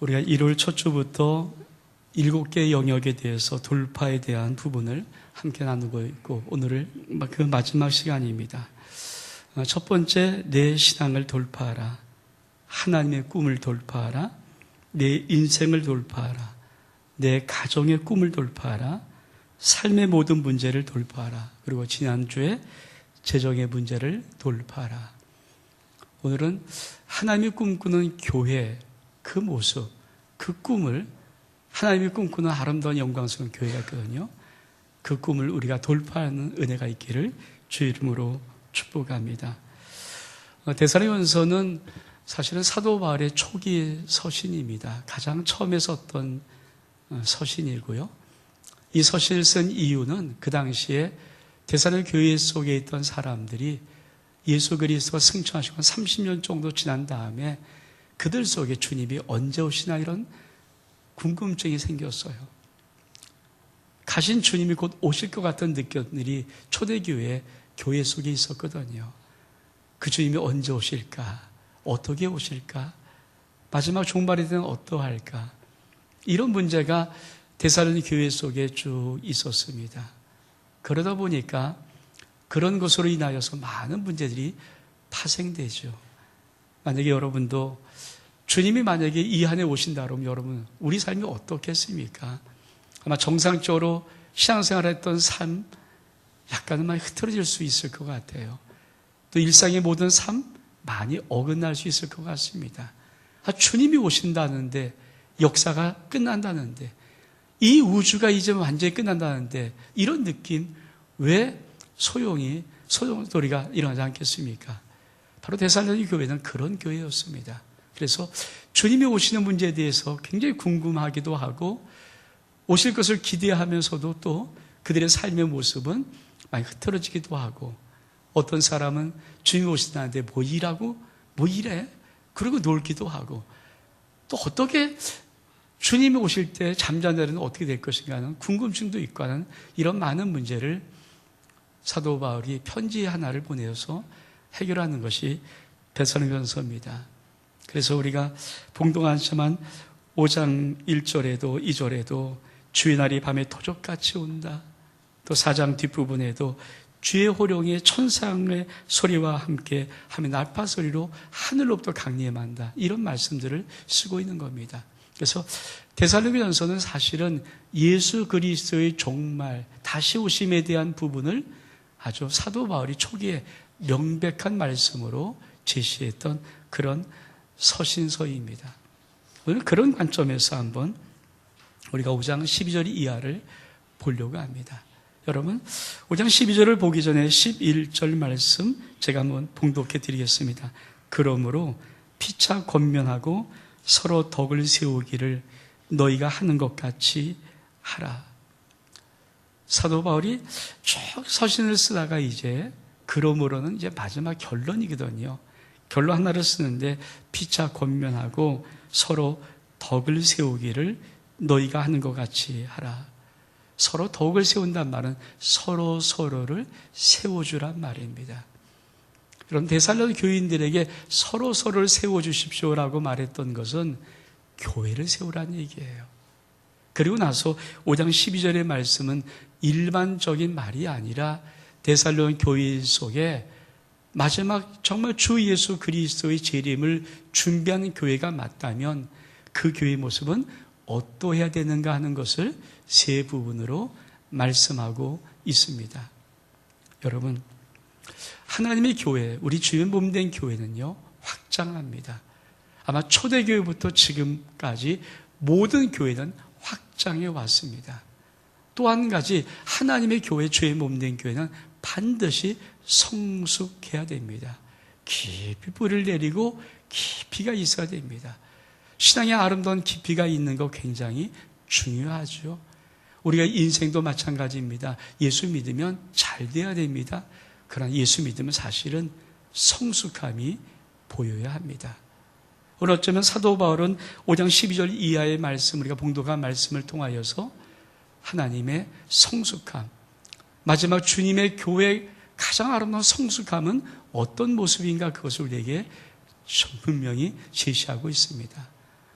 우리가 1월 첫 주부터 7개의 영역에 대해서 돌파에 대한 부분을 함께 나누고 있고, 오늘은 그 마지막 시간입니다. 첫 번째, 내 신앙을 돌파하라. 하나님의 꿈을 돌파하라. 내 인생을 돌파하라. 내 가정의 꿈을 돌파하라. 삶의 모든 문제를 돌파하라. 그리고 지난주에 재정의 문제를 돌파하라. 오늘은 하나님이 꿈꾸는 교회, 그 모습, 그 꿈을, 하나님이 꿈꾸는 아름다운 영광스러운 교회가 있거든요. 그 꿈을 우리가 돌파하는 은혜가 있기를 주 이름으로 축복합니다. 데살로니가전서는 사실은 사도 바울의 초기 서신입니다. 가장 처음에 썼던 서신이고요. 이 서신을 쓴 이유는 그 당시에 데살로니가 교회 속에 있던 사람들이 예수 그리스도가 승천하시고 30년 정도 지난 다음에 그들 속에 주님이 언제 오시나 이런 궁금증이 생겼어요. 가신 주님이 곧 오실 것 같은 느낌들이 초대교회 교회 속에 있었거든요. 그 주님이 언제 오실까? 어떻게 오실까? 마지막 종말이 되면 어떠할까? 이런 문제가 데살로니가 교회 속에 쭉 있었습니다. 그러다 보니까 그런 것으로 인하여서 많은 문제들이 파생되죠. 만약에 여러분도 주님이 만약에 이 안에 오신다 그러면 여러분 우리 삶이 어떻겠습니까? 아마 정상적으로 신앙생활을 했던 삶 약간은 많이 흐트러질 수 있을 것 같아요. 또 일상의 모든 삶 많이 어긋날 수 있을 것 같습니다. 주님이 오신다는데, 역사가 끝난다는데, 이 우주가 이제 완전히 끝난다는데 이런 느낌 왜 소용돌이가 일어나지 않겠습니까? 바로 데살로니가 교회는 그런 교회였습니다. 그래서 주님이 오시는 문제에 대해서 굉장히 궁금하기도 하고 오실 것을 기대하면서도 또 그들의 삶의 모습은 많이 흐트러지기도 하고, 어떤 사람은 주님이 오신다는데 뭐 일하고 뭐 일해? 그러고 놀기도 하고, 또 어떻게 주님이 오실 때 잠자는 날에는 어떻게 될 것인가 하는 궁금증도 있고 하는 이런 많은 문제를 사도 바울이 편지 하나를 보내서 해결하는 것이 데살로니가전서입니다. 그래서 우리가 봉독하지만 5장 1절에도 2절에도 주의 날이 밤에 도적같이 온다. 또 4장 뒷부분에도 주의 호령이 천상의 소리와 함께 하며 날파 소리로 하늘로부터 강림한다. 이런 말씀들을 쓰고 있는 겁니다. 그래서 데살로니가전서는 사실은 예수 그리스도의 종말, 다시 오심에 대한 부분을 아주 사도 바울이 초기에 명백한 말씀으로 제시했던 그런 서신서입니다. 오늘 그런 관점에서 한번 우리가 5장 12절 이하를 보려고 합니다. 여러분 5장 12절을 보기 전에 11절 말씀 제가 한번 봉독해 드리겠습니다. 그러므로 피차 권면하고 서로 덕을 세우기를 너희가 하는 것 같이 하라. 사도 바울이 쭉 서신을 쓰다가 이제 그러므로는 이제 마지막 결론이거든요. 결론 하나를 쓰는데 피차 권면하고 서로 덕을 세우기를 너희가 하는 것 같이 하라. 서로 덕을 세운단 말은 서로를 세워주란 말입니다. 그럼 데살로니가 교인들에게 서로를 세워주십시오라고 말했던 것은 교회를 세우라는 얘기예요. 그리고 나서 5장 12절의 말씀은 일반적인 말이 아니라 데살로니가 교인 속에 마지막 정말 주 예수 그리스도의 재림을 준비하는 교회가 맞다면 그 교회의 모습은 어떠해야 되는가 하는 것을 세 부분으로 말씀하고 있습니다. 여러분, 하나님의 교회, 우리 주의 몸된 교회는요, 확장합니다. 아마 초대교회부터 지금까지 모든 교회는 확장해 왔습니다. 또 한 가지, 하나님의 교회, 주의 몸된 교회는 반드시 성숙해야 됩니다. 깊이 뿌리를 내리고 깊이가 있어야 됩니다. 신앙의 아름다운 깊이가 있는 거 굉장히 중요하죠. 우리가 인생도 마찬가지입니다. 예수 믿으면 잘 돼야 됩니다. 그러나 예수 믿으면 사실은 성숙함이 보여야 합니다. 오늘 어쩌면 사도 바울은 5장 12절 이하의 말씀, 우리가 봉독한 말씀을 통하여서 하나님의 성숙함, 마지막 주님의 교회의 가장 아름다운 성숙함은 어떤 모습인가 그것을 우리에게 분명히 제시하고 있습니다.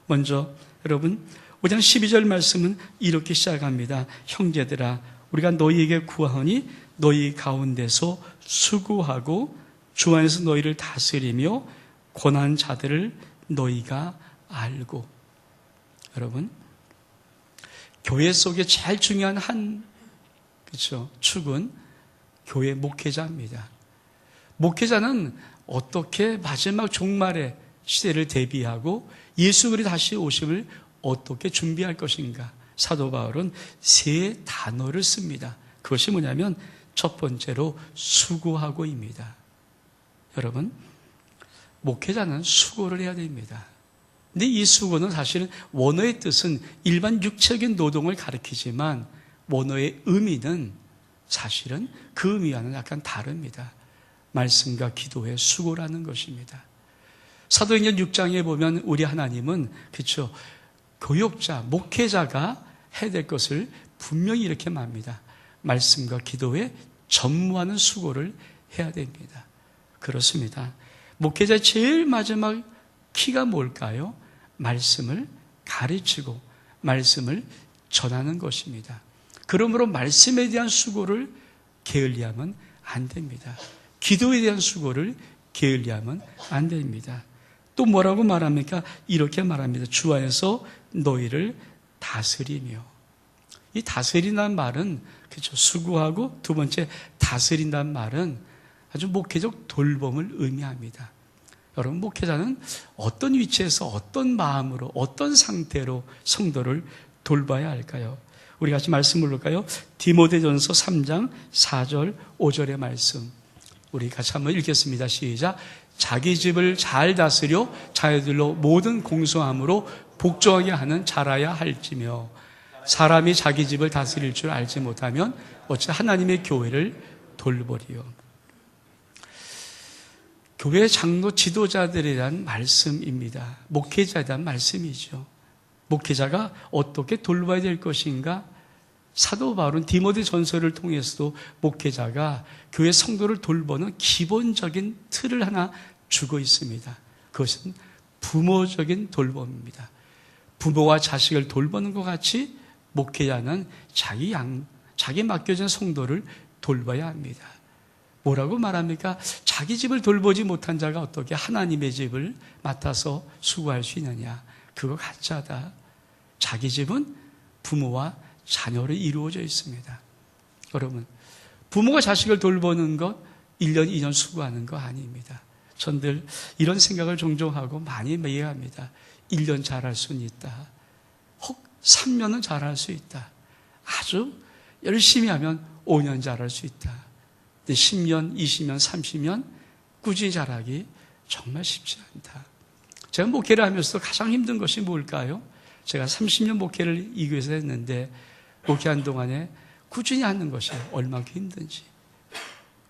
먼저 여러분 5장 12절 말씀은 이렇게 시작합니다. 형제들아 우리가 너희에게 구하오니 너희 가운데서 수고하고 주 안에서 너희를 다스리며 고난한 자들을 너희가 알고. 여러분 교회 속에 제일 중요한 축은 교회 목회자입니다. 목회자는 어떻게 마지막 종말의 시대를 대비하고 예수 그리스도 다시 오심을 어떻게 준비할 것인가. 사도 바울은 세 단어를 씁니다. 그것이 뭐냐면 첫 번째로 수고하고입니다. 여러분 목회자는 수고를 해야 됩니다. 근데 이 수고는 사실은 원어의 뜻은 일반 육체적인 노동을 가리키지만 원어의 의미는 사실은 그 의미와는 약간 다릅니다. 말씀과 기도의 수고라는 것입니다. 사도행전 6장에 보면 우리 하나님은 그렇죠. 교육자, 목회자가 해야 될 것을 분명히 이렇게 말합니다. 말씀과 기도에 전무하는 수고를 해야 됩니다. 그렇습니다. 목회자의 제일 마지막 키가 뭘까요? 말씀을 가르치고 말씀을 전하는 것입니다. 그러므로 말씀에 대한 수고를 게을리하면 안 됩니다. 기도에 대한 수고를 게을리하면 안 됩니다. 또 뭐라고 말합니까? 이렇게 말합니다. 주 안에서 너희를 다스리며. 이 다스린다는 말은 그렇죠. 수고하고 두 번째 다스린다는 말은 아주 목회적 돌봄을 의미합니다. 여러분 목회자는 어떤 위치에서 어떤 마음으로 어떤 상태로 성도를 돌봐야 할까요? 우리 같이 말씀 볼까요? 디모데전서 3장 4절 5절의 말씀 우리 같이 한번 읽겠습니다. 시작. 자기 집을 잘 다스려 자녀들로 모든 공손함으로 복종하게 하는 자라야 할지며 사람이 자기 집을 다스릴 줄 알지 못하면 어찌 하나님의 교회를 돌보리요. 교회 장로 지도자들에 대한 말씀입니다. 목회자에 대한 말씀이죠. 목회자가 어떻게 돌봐야 될 것인가? 사도 바울은 디모데 전서를 통해서도 목회자가 교회 성도를 돌보는 기본적인 틀을 하나 주고 있습니다. 그것은 부모적인 돌봄입니다. 부모와 자식을 돌보는 것 같이 목회자는 자기 맡겨진 성도를 돌봐야 합니다. 뭐라고 말합니까? 자기 집을 돌보지 못한 자가 어떻게 하나님의 집을 맡아서 수고할 수 있느냐? 그거 가짜다. 자기 집은 부모와 자녀로 이루어져 있습니다. 여러분, 부모가 자식을 돌보는 것 1년, 2년 수고하는 거 아닙니다. 전들 이런 생각을 종종 하고 많이 이해합니다. 1년 잘할 수는 있다. 혹 3년은 잘할 수 있다. 아주 열심히 하면 5년 잘할 수 있다. 근데 10년, 20년, 30년 꾸준히 잘하기 정말 쉽지 않다. 제가 목회를 하면서 가장 힘든 것이 뭘까요? 제가 30년 목회를 이 교회에서 했는데 목회한 동안에 꾸준히 하는 것이 얼마큼 힘든지,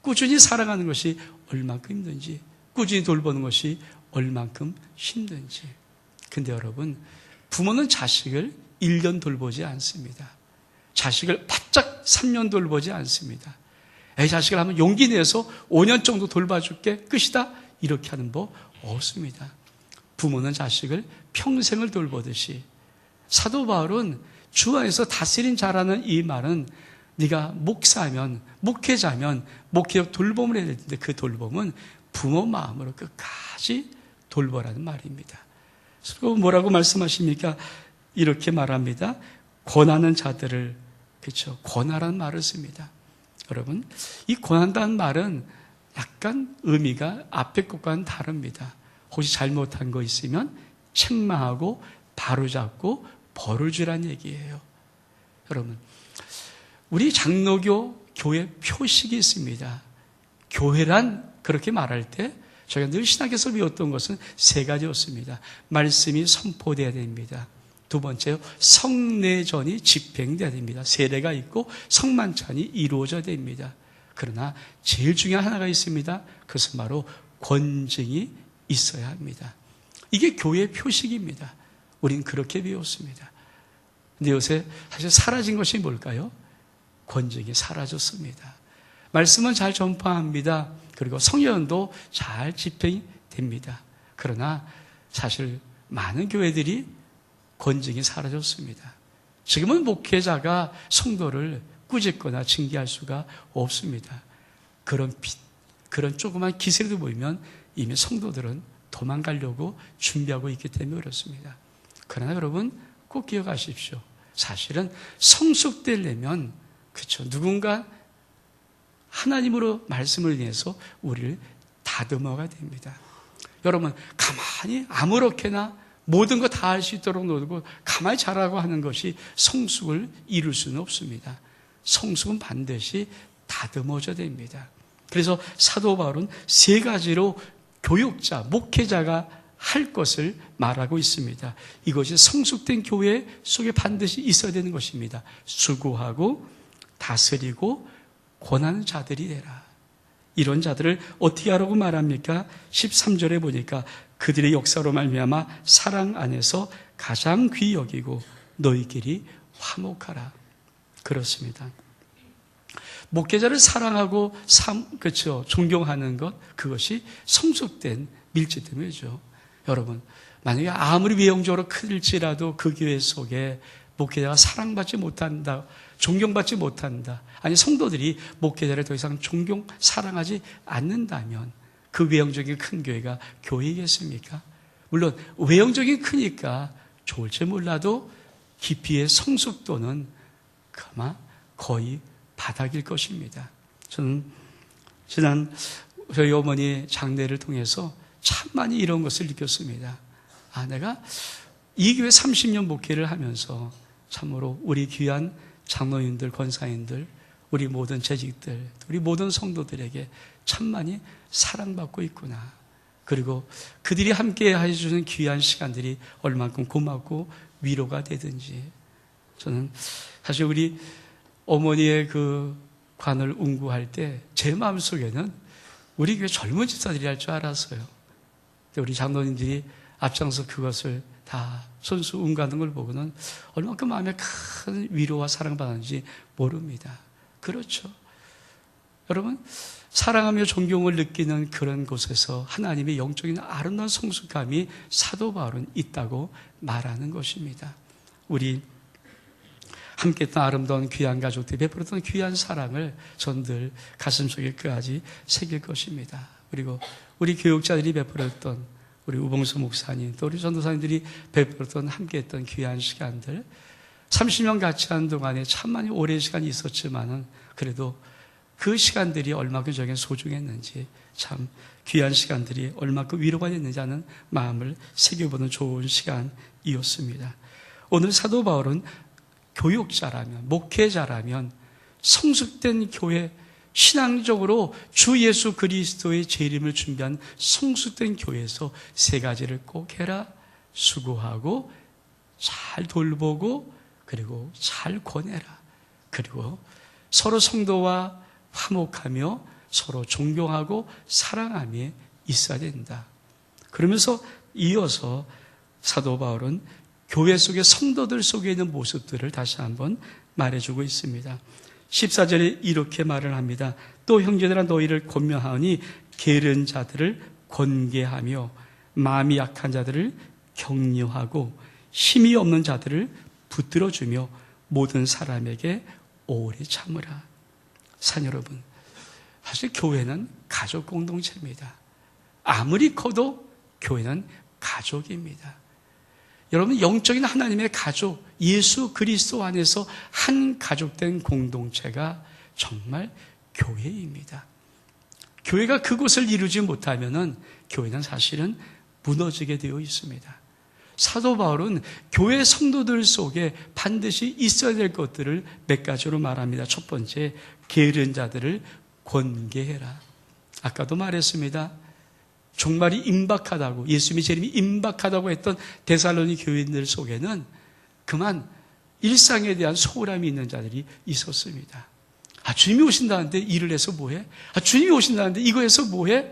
꾸준히 살아가는 것이 얼마큼 힘든지, 꾸준히 돌보는 것이 얼마큼 힘든지. 근데 여러분, 부모는 자식을 1년 돌보지 않습니다. 자식을 바짝 3년 돌보지 않습니다. 자식을 하면 용기 내서 5년 정도 돌봐줄게 끝이다 이렇게 하는 법 없습니다. 부모는 자식을 평생을 돌보듯이. 사도 바울은 주 안에서 다스린 자라는 이 말은 네가 목사면, 목회자면 목회적 돌봄을 해야 되는데 그 돌봄은 부모 마음으로 끝까지 돌보라는 말입니다. 그리고 뭐라고 말씀하십니까? 이렇게 말합니다. 권하는 자들을, 그렇죠? 권하라는 말을 씁니다. 여러분, 이 권한다는 말은 약간 의미가 앞에 것과는 다릅니다. 혹시 잘못한 거 있으면 책망하고 바로잡고 벌을 주라는 얘기예요. 여러분, 우리 장로교 교회 표식이 있습니다. 교회란 그렇게 말할 때 저희가 늘 신학에서 배웠던 것은 세 가지였습니다. 말씀이 선포되어야 됩니다. 두 번째요, 성례전이 집행되어야 됩니다. 세례가 있고 성만찬이 이루어져야 됩니다. 그러나 제일 중요한 하나가 있습니다. 그것은 바로 권징이 있어야 합니다. 이게 교회의 표식입니다. 우린 그렇게 배웠습니다. 근데 요새 사실 사라진 것이 뭘까요? 권징이 사라졌습니다. 말씀은 잘 전파합니다. 그리고 성례도 잘 집행이 됩니다. 그러나 사실 많은 교회들이 권징이 사라졌습니다. 지금은 목회자가 성도를 꾸짖거나 징계할 수가 없습니다. 그런 조그만 기세도 보이면 이미 성도들은 도망가려고 준비하고 있기 때문에 그렇습니다. 그러나 여러분 꼭 기억하십시오. 사실은 성숙되려면 그렇죠. 누군가 하나님으로 말씀을 위해서 우리를 다듬어가 됩니다. 여러분 가만히 아무렇게나 모든 거 다 할 수 있도록 놓고 가만히 자라고 하는 것이 성숙을 이룰 수는 없습니다. 성숙은 반드시 다듬어져야 됩니다. 그래서 사도 바울은 세 가지로 교육자, 목회자가 할 것을 말하고 있습니다. 이것이 성숙된 교회 속에 반드시 있어야 되는 것입니다. 수고하고 다스리고 권하는 자들이 되라. 이런 자들을 어떻게 하라고 말합니까? 13절에 보니까 그들의 역사로 말미암아 사랑 안에서 가장 귀히 여기고 너희끼리 화목하라. 그렇습니다. 목회자를 사랑하고 그렇죠. 존경하는 것, 그것이 성숙된 밀집됨이죠. 여러분, 만약에 아무리 외형적으로 클지라도 그 교회 속에 목회자가 사랑받지 못한다, 존경받지 못한다, 아니 성도들이 목회자를 더 이상 사랑하지 않는다면 그 외형적인 큰 교회가 교회이겠습니까? 물론 외형적인 크니까 좋을지 몰라도 깊이의 성숙도는 아마 거의 바닥일 것입니다. 저는 지난 저희 어머니 장례를 통해서 참 많이 이런 것을 느꼈습니다. 내가 이 교회 30년 목회를 하면서 참으로 우리 귀한 장로님들, 권사님들, 우리 모든 재직들, 우리 모든 성도들에게 참 많이 사랑받고 있구나. 그리고 그들이 함께 해주는 귀한 시간들이 얼만큼 고맙고 위로가 되든지. 저는 사실 우리 어머니의 그 관을 운구할 때 제 마음속에는 우리 교회 젊은 집사들이 할 줄 알았어요. 우리 장로님들이 앞장서 그것을 다 손수 운구하는 걸 보고는 얼마큼 마음에 큰 위로와 사랑받았는지 모릅니다. 그렇죠. 여러분, 사랑하며 존경을 느끼는 그런 곳에서 하나님의 영적인 아름다운 성숙함이 사도 바울은 있다고 말하는 것입니다. 우리 함께했던 아름다운 귀한 가족들이 베풀었던 귀한 사랑을 전들 가슴속에 끝까지 새길 것입니다. 그리고 우리 교육자들이 베풀었던 우리 우봉수 목사님, 또 우리 전도사님들이 베풀었던 함께했던 귀한 시간들, 30년 같이 한 동안에 참 많이 오랜 시간이 있었지만은 그래도 그 시간들이 얼마큼 저에게 소중했는지, 참 귀한 시간들이 얼마큼 위로가 됐는지 하는 마음을 새겨보는 좋은 시간이었습니다. 오늘 사도 바울은 교육자라면, 목회자라면 성숙된 교회, 신앙적으로 주 예수 그리스도의 재림을 준비한 성숙된 교회에서 세 가지를 꼭 해라. 수고하고 잘 돌보고 그리고 잘 권해라. 그리고 서로 성도와 화목하며 서로 존경하고 사랑함이 있어야 된다. 그러면서 이어서 사도 바울은 교회 속의 성도들 속에 있는 모습들을 다시 한번 말해주고 있습니다. 14절에 이렇게 말을 합니다. 또 형제들아 너희를 권면하오니 게으른 자들을 권계하며 마음이 약한 자들을 격려하고 힘이 없는 자들을 붙들어주며 모든 사람에게 오래 참으라. 산 여러분, 사실 교회는 가족 공동체입니다. 아무리 커도 교회는 가족입니다. 여러분, 영적인 하나님의 가족, 예수 그리스도 안에서 한 가족된 공동체가 정말 교회입니다. 교회가 그곳을 이루지 못하면은 교회는 사실은 무너지게 되어 있습니다. 사도 바울은 교회 성도들 속에 반드시 있어야 될 것들을 몇 가지로 말합니다. 첫 번째, 게으른 자들을 권계해라. 아까도 말했습니다. 종말이 임박하다고, 예수님의 재림이 임박하다고 했던 데살로니 교인들 속에는 그만 일상에 대한 소홀함이 있는 자들이 있었습니다. 주님이 오신다는데 일을 해서 뭐해? 주님이 오신다는데 이거 해서 뭐해?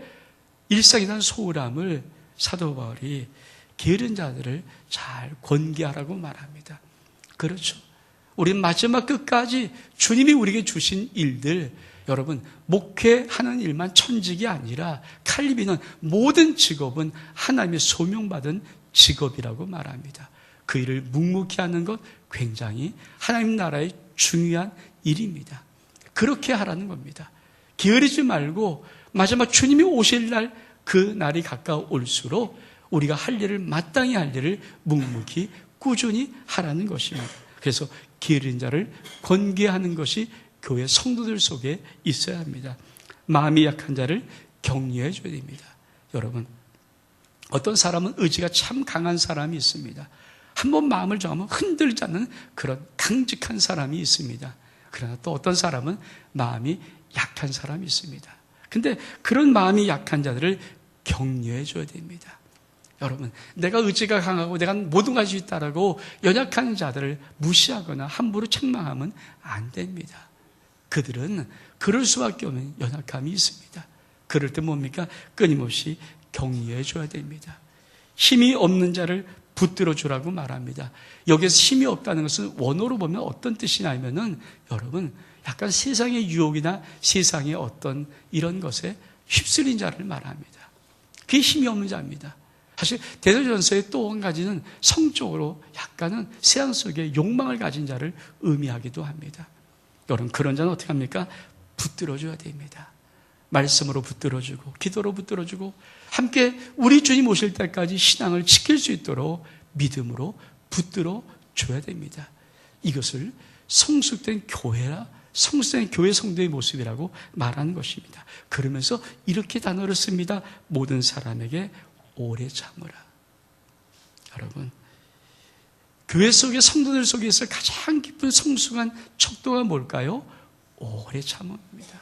일상에 대한 소홀함을 사도 바울이 게으른 자들을 잘 권계하라고 말합니다. 그렇죠. 우린 마지막 끝까지 주님이 우리에게 주신 일들, 여러분, 목회하는 일만 천직이 아니라 칼리비는 모든 직업은 하나님의 소명받은 직업이라고 말합니다. 그 일을 묵묵히 하는 것 굉장히 하나님 나라의 중요한 일입니다. 그렇게 하라는 겁니다. 게으르지 말고 마지막 주님이 오실 날 그 날이 가까울수록 우리가 할 일을 마땅히 할 일을 묵묵히 꾸준히 하라는 것입니다. 그래서 게으른 자를 권계하는 것이 교회 성도들 속에 있어야 합니다. 마음이 약한 자를 격려해 줘야 됩니다. 여러분, 어떤 사람은 의지가 참 강한 사람이 있습니다. 한번 마음을 정하면 흔들지 않는 그런 강직한 사람이 있습니다. 그러나 또 어떤 사람은 마음이 약한 사람이 있습니다. 근데 그런 마음이 약한 자들을 격려해 줘야 됩니다. 여러분, 내가 의지가 강하고 내가 모든 걸 할 수 있다라고 연약한 자들을 무시하거나 함부로 책망하면 안 됩니다. 그들은 그럴 수밖에 없는 연약함이 있습니다. 그럴 때 뭡니까? 끊임없이 격려해 줘야 됩니다. 힘이 없는 자를 붙들어 주라고 말합니다. 여기서 힘이 없다는 것은 원어로 보면 어떤 뜻이냐면은 여러분, 약간 세상의 유혹이나 세상의 어떤 이런 것에 휩쓸린 자를 말합니다. 그게 힘이 없는 자입니다. 사실 데살로니가서의 또 한 가지는 성적으로 약간은 세상 속에 욕망을 가진 자를 의미하기도 합니다. 여러분, 그런 자는 어떻게 합니까? 붙들어줘야 됩니다. 말씀으로 붙들어주고 기도로 붙들어주고 함께 우리 주님 오실 때까지 신앙을 지킬 수 있도록 믿음으로 붙들어줘야 됩니다. 이것을 성숙된 교회라 성숙된 교회 성도의 모습이라고 말하는 것입니다. 그러면서 이렇게 단어를 씁니다. 모든 사람에게 오래 참으라. 여러분, 교회 속의 성도들 속에 있을 가장 깊은 성숙한 척도가 뭘까요? 오래 참음입니다.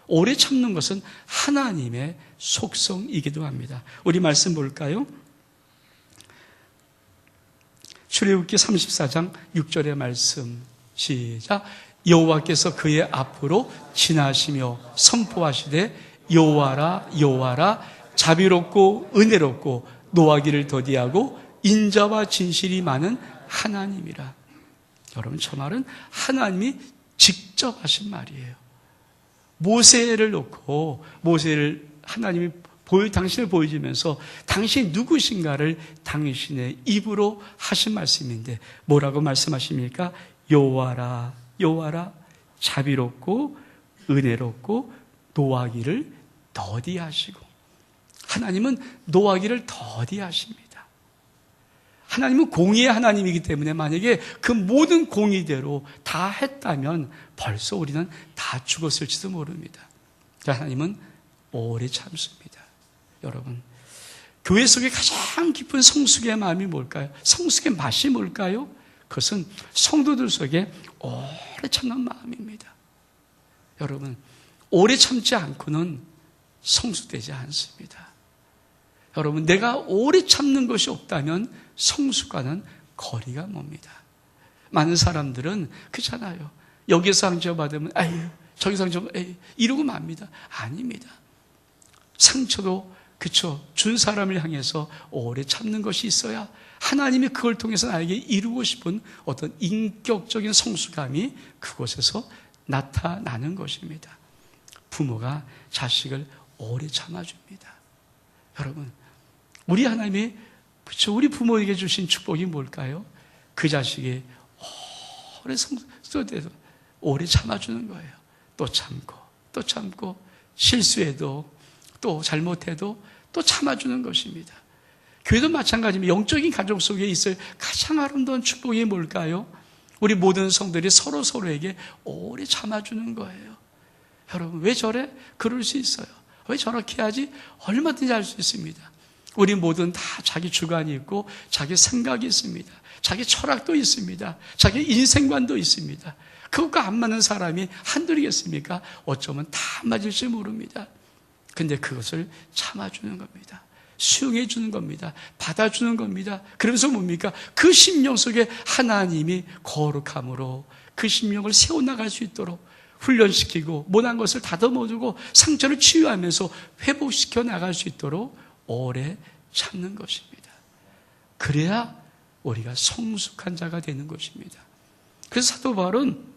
오래 참는 것은 하나님의 속성이기도 합니다. 우리 말씀 볼까요? 출애굽기 34장 6절의 말씀 시작. 여호와께서 그의 앞으로 지나시며 선포하시되 여호와라 여호와라 자비롭고 은혜롭고 노하기를 더디하고 인자와 진실이 많은 하나님이라. 여러분, 저 말은 하나님이 직접 하신 말이에요. 모세를 놓고 모세를 하나님이 당신을 보여주면서 당신이 누구신가를 당신의 입으로 하신 말씀인데 뭐라고 말씀하십니까? 여호와라 여호와라 자비롭고 은혜롭고 노하기를 더디하시고. 하나님은 노하기를 더디하십니다. 하나님은 공의의 하나님이기 때문에 만약에 그 모든 공의대로 다 했다면 벌써 우리는 다 죽었을지도 모릅니다. 하나님은 오래 참습니다. 여러분, 교회 속에 가장 깊은 성숙의 마음이 뭘까요? 성숙의 맛이 뭘까요? 그것은 성도들 속에 오래 참는 마음입니다. 여러분, 오래 참지 않고는 성숙되지 않습니다. 여러분, 내가 오래 참는 것이 없다면 성숙과는 거리가 멉니다. 많은 사람들은 그렇잖아요. 여기서 상처받으면 에휴, 저기서 상처받으면 에휴, 이러고 맙니다. 아닙니다. 상처도 그쵸, 준 사람을 향해서 오래 참는 것이 있어야 하나님이 그걸 통해서 나에게 이루고 싶은 어떤 인격적인 성숙함이 그곳에서 나타나는 것입니다. 부모가 자식을 오래 참아줍니다. 여러분, 우리 하나님이 그쵸, 우리 부모에게 주신 축복이 뭘까요? 그 자식이 오래 성숙돼서 오래 참아주는 거예요. 또 참고 실수해도 또 잘못해도 또 참아주는 것입니다. 교회도 마찬가지입니다. 영적인 가족 속에 있을 가장 아름다운 축복이 뭘까요? 우리 모든 성들이 서로에게 오래 참아주는 거예요. 여러분, 왜 저래? 그럴 수 있어요. 왜 저렇게 하지? 얼마든지 할 수 있습니다. 우리 모두는 다 자기 주관이 있고 자기 생각이 있습니다. 자기 철학도 있습니다. 자기 인생관도 있습니다. 그것과 안 맞는 사람이 한둘이겠습니까? 어쩌면 다 맞을지 모릅니다. 근데 그것을 참아주는 겁니다. 수용해 주는 겁니다. 받아주는 겁니다. 그러면서 뭡니까? 그 심령 속에 하나님이 거룩함으로 그 심령을 세워나갈 수 있도록 훈련시키고 못한 것을 다듬어주고 상처를 치유하면서 회복시켜 나갈 수 있도록 오래 참는 것입니다. 그래야 우리가 성숙한 자가 되는 것입니다. 그래서 사도 바울은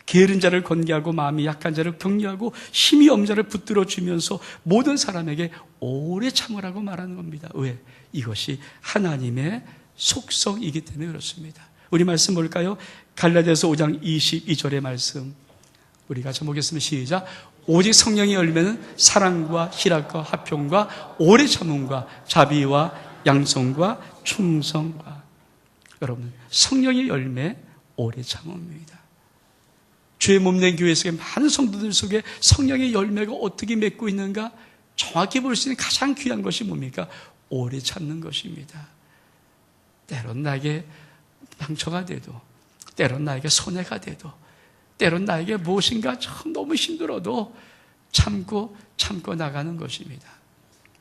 게으른 자를 권계하고 마음이 약한 자를 격려하고 힘이 없는 자를 붙들어 주면서 모든 사람에게 오래 참으라고 말하는 겁니다. 왜? 이것이 하나님의 속성이기 때문에 그렇습니다. 우리 말씀 볼까요? 갈라디아서 5장 22절의 말씀 우리 같이 보겠습니다. 시작. 오직 성령의 열매는 사랑과 희락과 화평과 오래 참음과 자비와 양성과 충성과. 여러분, 성령의 열매 오래 참음입니다. 주의 몸된 교회 속에 많은 성도들 속에 성령의 열매가 어떻게 맺고 있는가 정확히 볼 수 있는 가장 귀한 것이 뭡니까? 오래 참는 것입니다. 때론 나에게 상처가 돼도, 때론 나에게 손해가 돼도, 때론 나에게 무엇인가 참 너무 힘들어도 참고 나가는 것입니다.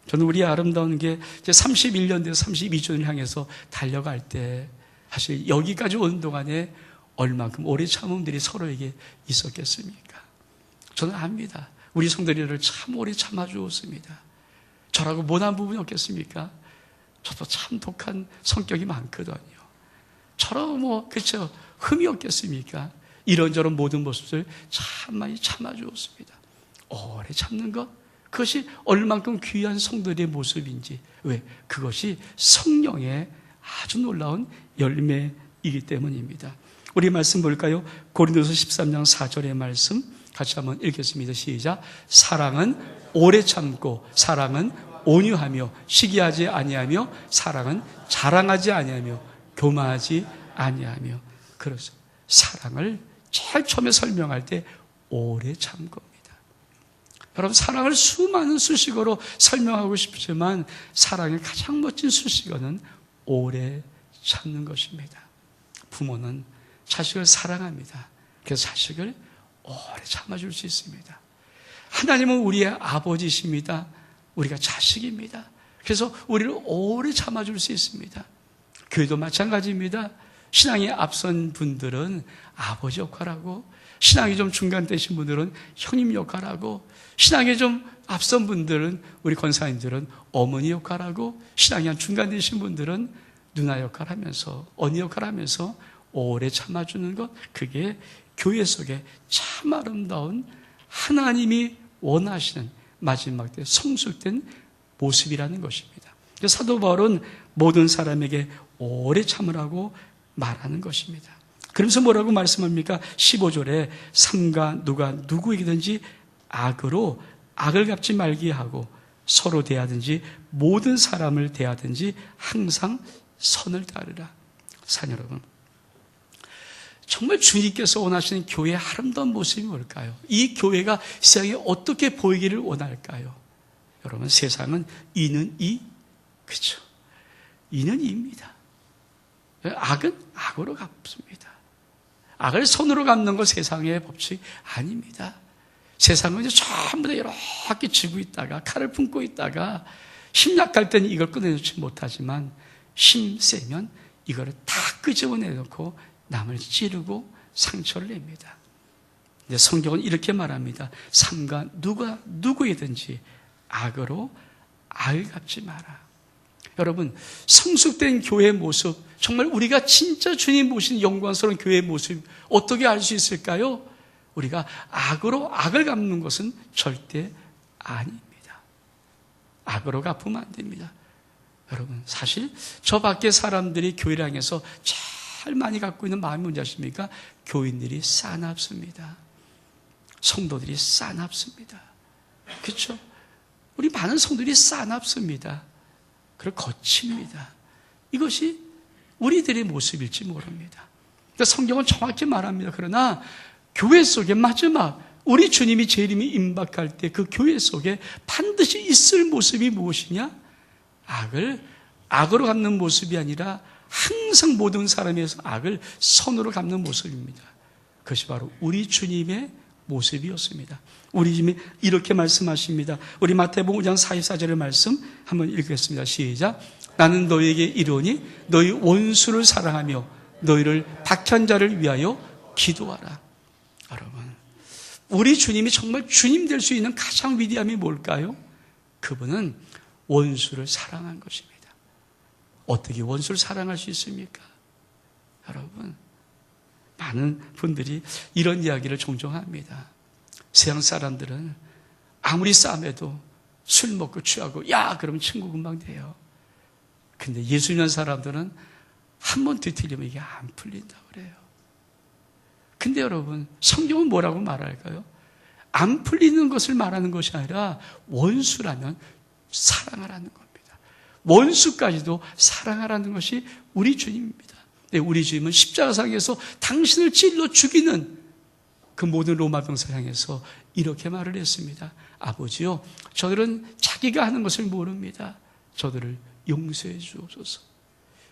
저는 우리 아름다운 게 이제 31년 돼서 32주년을 향해서 달려갈 때 사실 여기까지 오는 동안에 얼만큼 오래 참음들이 서로에게 있었겠습니까? 저는 압니다. 우리 성도들을 참 오래 참아주었습니다. 저라고 못한 부분이 없겠습니까? 저도 참 독한 성격이 많거든요. 저라고 그렇죠. 흠이 없겠습니까? 이런저런 모든 모습을 참 많이 참아주었습니다. 오래 참는 것, 그것이 얼만큼 귀한 성도들의 모습인지. 왜? 그것이 성령의 아주 놀라운 열매이기 때문입니다. 우리 말씀 볼까요? 고린도서 13장 4절의 말씀 같이 한번 읽겠습니다. 시작. 사랑은 오래 참고 사랑은 온유하며 시기하지 아니하며 사랑은 자랑하지 아니하며 교만하지 아니하며. 그렇습니다. 사랑을 제일 처음에 설명할 때 오래 참 겁니다. 여러분, 사랑을 수많은 수식어로 설명하고 싶지만 사랑의 가장 멋진 수식어는 오래 참는 것입니다. 부모는 자식을 사랑합니다. 그래서 자식을 오래 참아줄 수 있습니다. 하나님은 우리의 아버지십니다. 우리가 자식입니다. 그래서 우리를 오래 참아줄 수 있습니다. 교회도 마찬가지입니다. 신앙에 앞선 분들은 아버지 역할하고, 신앙이 좀 중간되신 분들은 형님 역할하고, 신앙에 좀 앞선 분들은, 우리 권사님들은 어머니 역할하고, 신앙이 한 중간되신 분들은 누나 역할하면서, 언니 역할하면서 오래 참아주는 것, 그게 교회 속에 참 아름다운 하나님이 원하시는 마지막 때 성숙된 모습이라는 것입니다. 사도 바울은 모든 사람에게 오래 참으라고 말하는 것입니다. 그러면서 뭐라고 말씀합니까? 15절에 삼가 누가 누구에게든지 악으로 악을 갚지 말게 하고 서로 대하든지 모든 사람을 대하든지 항상 선을 따르라. 사랑 여러분, 정말 주님께서 원하시는 교회의 아름다운 모습이 뭘까요? 이 교회가 세상에 어떻게 보이기를 원할까요? 여러분, 세상은 이는 이, 그렇죠? 이는 이입니다. 악은 악으로 갚습니다. 악을 선으로 갚는 것 세상의 법칙이 아닙니다. 세상은 이제 전부 다 이렇게 쥐고 있다가 칼을 품고 있다가 힘 약할 때는 이걸 꺼내놓지 못하지만 힘 세면 이거를 다 끄집어내놓고 남을 찌르고 상처를 냅니다. 근데 성경은 이렇게 말합니다. 삼가 누가 누구이든지 악으로 악을 갚지 마라. 여러분, 성숙된 교회의 모습, 정말 우리가 진짜 주님 보시는 영광스러운 교회의 모습 어떻게 알 수 있을까요? 우리가 악으로 악을 갚는 것은 절대 아닙니다. 악으로 갚으면 안 됩니다. 여러분, 사실 저 밖에 사람들이 교회를 향해서 제일 많이 갖고 있는 마음이 뭔지 아십니까? 교인들이 싸납습니다. 성도들이 싸납습니다. 그렇죠? 우리 많은 성도들이 싸납습니다. 그리고 거칩니다. 이것이 우리들의 모습일지 모릅니다. 그러니까 성경은 정확히 말합니다. 그러나 교회 속에 마지막 우리 주님이 재림이 임박할 때 그 교회 속에 반드시 있을 모습이 무엇이냐? 악을 악으로 갚는 모습이 아니라 항상 모든 사람에서 악을 선으로 갚는 모습입니다. 그것이 바로 우리 주님의 모습이었습니다. 우리 주님이 이렇게 말씀하십니다. 우리 마태복음 5장 44절의 말씀 한번 읽겠습니다. 시작. 나는 너희에게 이르노니 너희 원수를 사랑하며 너희를 박한 자를 위하여 기도하라. 여러분, 우리 주님이 정말 주님 될 수 있는 가장 위대함이 뭘까요? 그분은 원수를 사랑한 것입니다. 어떻게 원수를 사랑할 수 있습니까? 여러분, 많은 분들이 이런 이야기를 종종 합니다. 세상 사람들은 아무리 싸매도 술 먹고 취하고 야 그러면 친구 금방 돼요. 근데 예수 믿는 사람들은 한 번 뒤틀리면 이게 안 풀린다고 그래요. 근데 여러분, 성경은 뭐라고 말할까요? 안 풀리는 것을 말하는 것이 아니라 원수라면 사랑하라는 겁니다. 원수까지도 사랑하라는 것이 우리 주님입니다. 네, 우리 주님은 십자가상에서 당신을 찔러 죽이는 그 모든 로마 병사를 향해서 이렇게 말을 했습니다. 아버지요, 저들은 자기가 하는 것을 모릅니다. 저들을 용서해 주옵소서.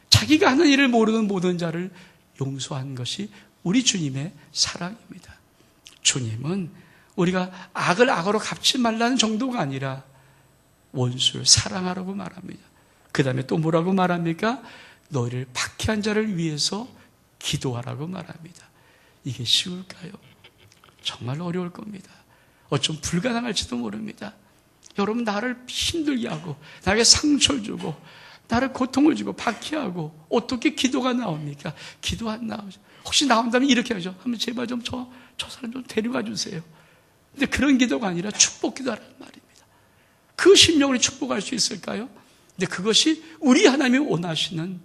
자기가 하는 일을 모르는 모든 자를 용서한 것이 우리 주님의 사랑입니다. 주님은 우리가 악을 악으로 갚지 말라는 정도가 아니라 원수를 사랑하라고 말합니다. 그 다음에 또 뭐라고 말합니까? 너희를 박해한 자를 위해서 기도하라고 말합니다. 이게 쉬울까요? 정말 어려울 겁니다. 어쩜 불가능할지도 모릅니다. 여러분, 나를 힘들게 하고 나에게 상처를 주고 나를 고통을 주고 박해하고 어떻게 기도가 나옵니까? 기도 안 나오죠. 혹시 나온다면 이렇게 하죠. 한번 제발 좀 저 사람 좀 데려가 주세요. 근데 그런 기도가 아니라 축복 기도하라는 말입니다. 그 심령을 축복할 수 있을까요? 근데 그것이 우리 하나님이 원하시는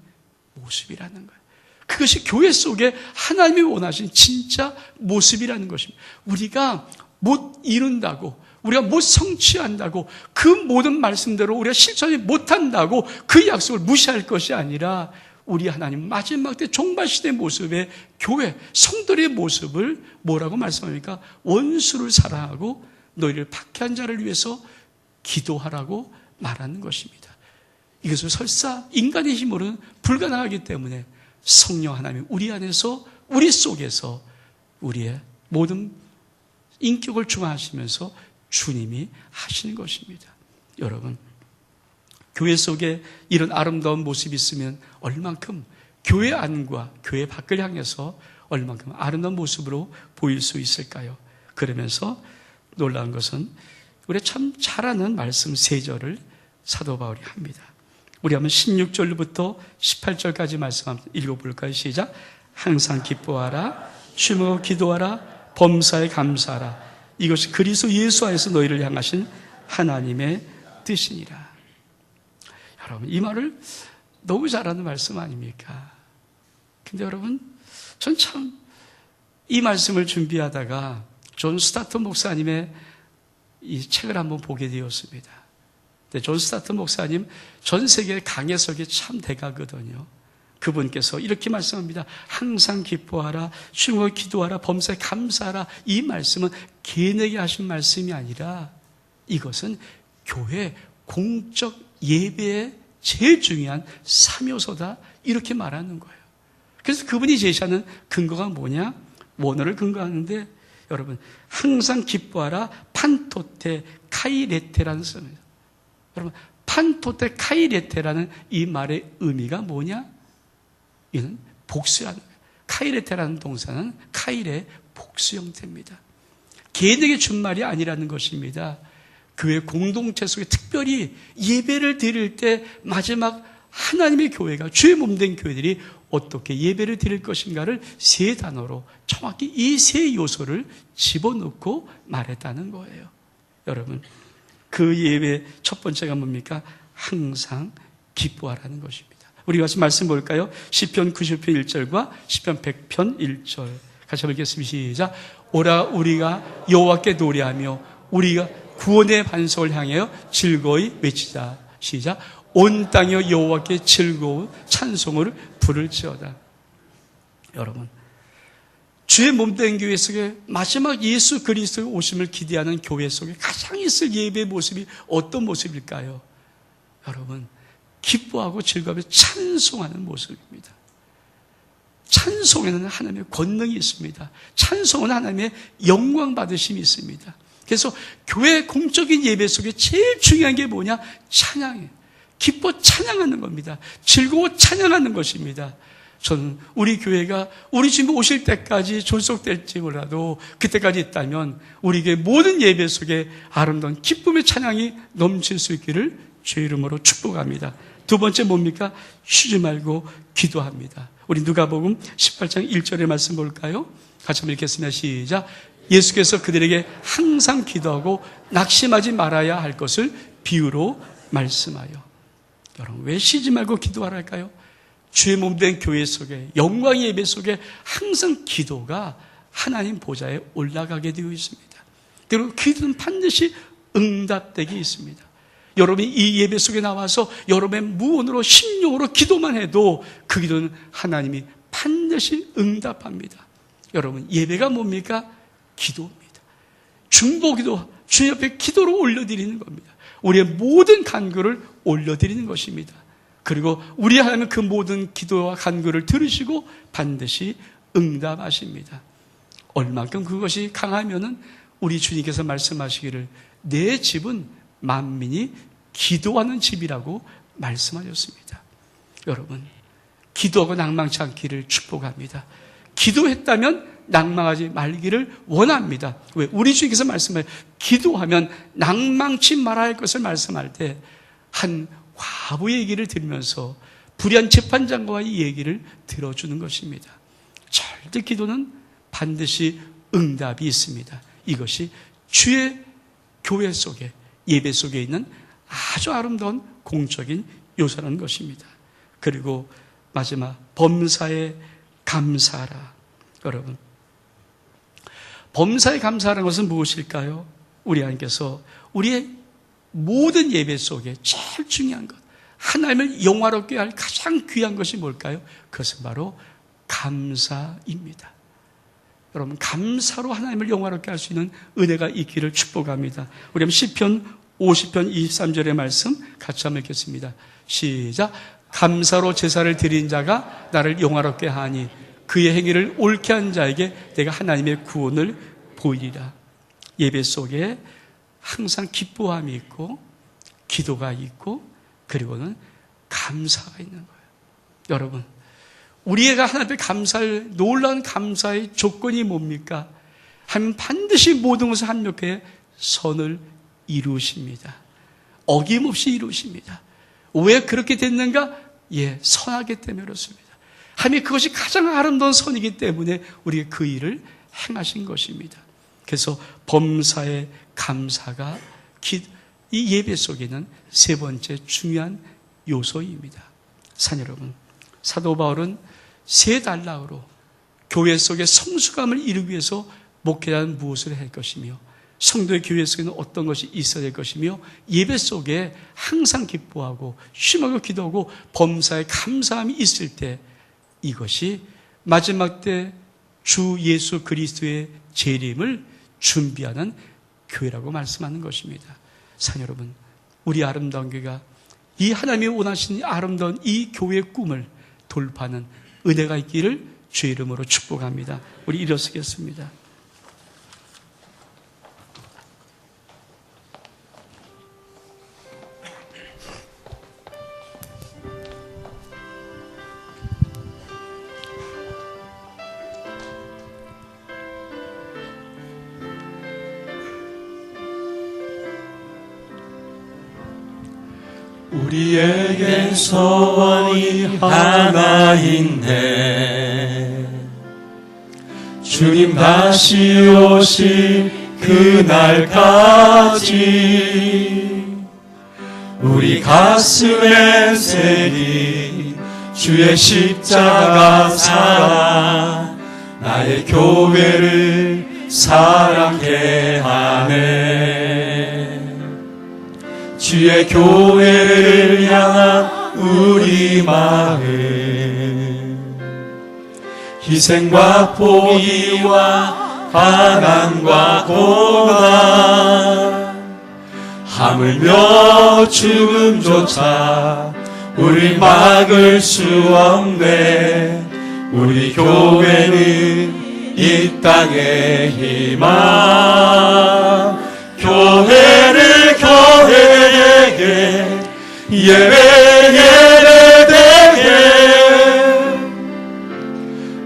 모습이라는 거예요. 그것이 교회 속에 하나님이 원하시는 진짜 모습이라는 것입니다. 우리가 못 이룬다고, 우리가 못 성취한다고, 그 모든 말씀대로 우리가 실천이 못한다고 그 약속을 무시할 것이 아니라 우리 하나님 마지막 때 종말시대의 모습의 교회, 성도의 모습을 뭐라고 말씀합니까? 원수를 사랑하고 너희를 박해한 자를 위해서 기도하라고 말하는 것입니다. 이것을 설사 인간의 힘으로는 불가능하기 때문에 성령 하나님 우리 안에서, 우리 속에서 우리의 모든 인격을 중화하시면서 주님이 하시는 것입니다. 여러분, 교회 속에 이런 아름다운 모습이 있으면 얼만큼 교회 안과 교회 밖을 향해서 얼만큼 아름다운 모습으로 보일 수 있을까요? 그러면서 놀라운 것은 우리가 참 잘 아는 말씀 3절을 사도 바울이 합니다. 우리 한번 16절부터 18절까지 말씀 한번 읽어볼까요? 시작. 항상 기뻐하라, 춤으로 기도하라, 범사에 감사하라. 이것이 그리스도 예수 안에서 너희를 향하신 하나님의 뜻이니라. 여러분, 이 말을 너무 잘하는 말씀 아닙니까? 근데 여러분, 전 참 이 말씀을 준비하다가 존 스타트 목사님의 이 책을 한번 보게 되었습니다. 근데 존 스타트 목사님 전 세계 강해석의 참 대가거든요. 그분께서 이렇게 말씀합니다. 항상 기뻐하라, 춤으로 기도하라, 범사에 감사하라. 이 말씀은 개인에게 하신 말씀이 아니라 이것은 교회 공적 예배의 제일 중요한 3요소다. 이렇게 말하는 거예요. 그래서 그분이 제시하는 근거가 뭐냐? 원어를 근거하는데 여러분, 항상 기뻐하라, 판토테 카이레테라는 뜻입니다. 여러분, 판토테 카이레테라는 이 말의 의미가 뭐냐? 이는 복수라는 거예요. 카이레테라는 동사는 카일의 복수 형태입니다. 개인에게 준 말이 아니라는 것입니다. 교회 공동체 속에 특별히 예배를 드릴 때 마지막 하나님의 교회가 주의 몸된 교회들이 어떻게 예배를 드릴 것인가를 3단어로 정확히 이 3요소를 집어넣고 말했다는 거예요. 여러분, 그 예배 첫 번째가 뭡니까? 항상 기뻐하라는 것입니다. 우리 같이 말씀 볼까요? 시편 90편 1절과 시편 100편 1절 같이 읽겠습니다. 시작. 오라 우리가 여호와께 노래하며 우리가 구원의 반석을 향하여 즐거이 외치자. 시작. 온 땅이여 여호와께 즐거운 찬송을 부를지어다. 여러분, 주의 몸된 교회 속에 마지막 예수 그리스도의 오심을 기대하는 교회 속에 가장 있을 예배의 모습이 어떤 모습일까요? 여러분, 기뻐하고 즐거워하며 찬송하는 모습입니다. 찬송에는 하나님의 권능이 있습니다. 찬송은 하나님의 영광 받으심이 있습니다. 그래서 교회 공적인 예배 속에 제일 중요한 게 뭐냐? 찬양이에요. 기뻐 찬양하는 겁니다. 즐거워 찬양하는 것입니다. 저는 우리 교회가 우리 주님 오실 때까지 존속될지 몰라도 그때까지 있다면 우리 교회 모든 예배 속에 아름다운 기쁨의 찬양이 넘칠 수 있기를 주의 이름으로 축복합니다. 두 번째 뭡니까? 쉬지 말고 기도합니다. 우리 누가복음 18장 1절의 말씀 볼까요? 같이 한번 읽겠습니다. 시작. 예수께서 그들에게 항상 기도하고 낙심하지 말아야 할 것을 비유로 말씀하여. 여러분, 왜 쉬지 말고 기도하랄까요? 주의 몸된 교회 속에, 영광의 예배 속에 항상 기도가 하나님 보좌에 올라가게 되어 있습니다. 그리고 기도는 반드시 응답되게 있습니다. 여러분이 이 예배 속에 나와서 여러분의 무언으로 심령으로 기도만 해도 그 기도는 하나님이 반드시 응답합니다. 여러분, 예배가 뭡니까? 기도입니다. 중보기도, 주님 앞에 기도로 올려드리는 겁니다. 우리의 모든 간구를 올려드리는 것입니다. 그리고 우리 하나님은 그 모든 기도와 간구를 들으시고 반드시 응답하십니다. 얼만큼 그것이 강하면은 우리 주님께서 말씀하시기를 내 집은 만민이 기도하는 집이라고 말씀하셨습니다. 여러분, 기도하고 낭망치 않기를 축복합니다. 기도했다면 낭망하지 말기를 원합니다. 왜? 우리 주님께서 말씀하여 기도하면 낭망치 말아야 할 것을 말씀할 때 한 과부의 얘기를 들으면서 불의한 재판장과의 얘기를 들어주는 것입니다. 절대 기도는 반드시 응답이 있습니다. 이것이 주의 교회 속에, 예배 속에 있는 아주 아름다운 공적인 요소라는 것입니다. 그리고 마지막, 범사에 감사하라. 여러분, 범사에 감사하라는 것은 무엇일까요? 우리 하나님께서 우리의 모든 예배 속에 제일 중요한 것, 하나님을 영화롭게 할 가장 귀한 것이 뭘까요? 그것은 바로 감사입니다. 여러분, 감사로 하나님을 영화롭게 할 수 있는 은혜가 있기를 축복합니다. 우리 한번 시편 50편 23절의 말씀 같이 한번 읽겠습니다. 시작. 감사로 제사를 드린 자가 나를 영화롭게 하니 그의 행위를 옳게 한 자에게 내가 하나님의 구원을 보이리라. 예배 속에 항상 기뻐함이 있고 기도가 있고 그리고는 감사가 있는 거예요. 여러분, 우리가 하나님 앞에 감사할, 놀라운 감사의 조건이 뭡니까? 하나님 반드시 모든 것을 합력해 선을 이루십니다. 어김없이 이루십니다. 왜 그렇게 됐는가? 선하기 때문에 그렇습니다. 하나님 그것이 가장 아름다운 선이기 때문에 우리가 그 일을 행하신 것입니다. 그래서 범사의 감사가 이 예배 속에는 세 번째 중요한 요소입니다. 사랑 여러분, 사도 바울은 세 단락으로 교회 속의 성숙함을 이루기 위해서 목회자는 무엇을 할 것이며 성도의 교회 속에는 어떤 것이 있어야 될 것이며 예배 속에 항상 기뻐하고 쉼하고 기도하고 범사에 감사함이 있을 때 이것이 마지막 때 주 예수 그리스도의 재림을 준비하는 교회라고 말씀하는 것입니다. 사랑 여러분, 우리 아름다운 교회가 이 하나님이 원하시는 아름다운 이 교회의 꿈을 돌파하는 은혜가 있기를 주의 이름으로 축복합니다. 우리 일어서겠습니다. 우리에겐 소원이 하나인데 주님 다시 오실 그날까지 우리 가슴에 새긴 주의 십자가 사랑 나의 교회를 사랑케 하네. 주의 교회를 향한 우리 마음 희생과 포기와 가난과 고난 하물며 죽음조차 우리 막을 수 없네. 우리 교회는 이 땅의 희망 교회를 교회에게 예배되게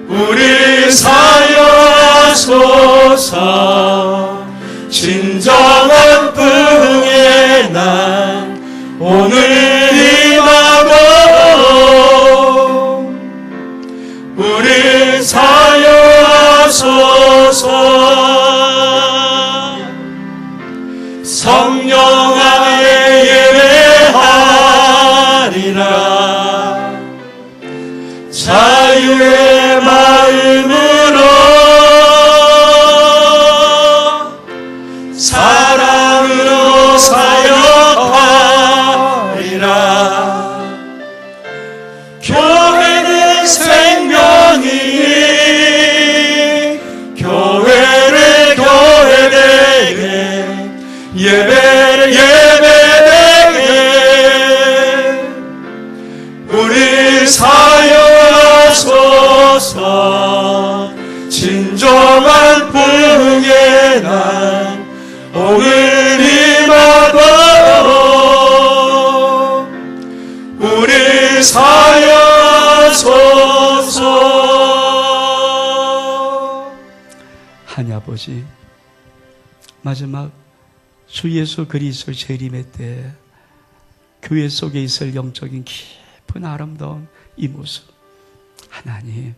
우리 사용하소서. 진정한 부흥의 날 오늘 임하고 우리 사용하소서. 성령 안에 예배하리라. 하나님 아버지, 마지막 주 예수 그리스도 재림의 때 교회 속에 있을 영적인 깊은 아름다운 이 모습, 하나님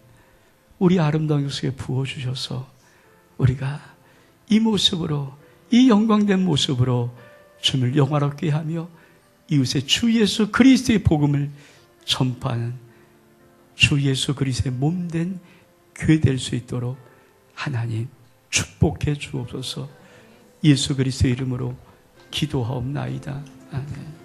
우리 아름다운 속에 부어주셔서 우리가 이 모습으로, 이 영광된 모습으로 주님을 영화롭게 하며 이웃의 주 예수 그리스도의 복음을 전파하는 주 예수 그리스도의 몸된 교회 될 수 있도록 하나님 축복해 주옵소서. 예수 그리스도의 이름으로 기도하옵나이다. 아멘.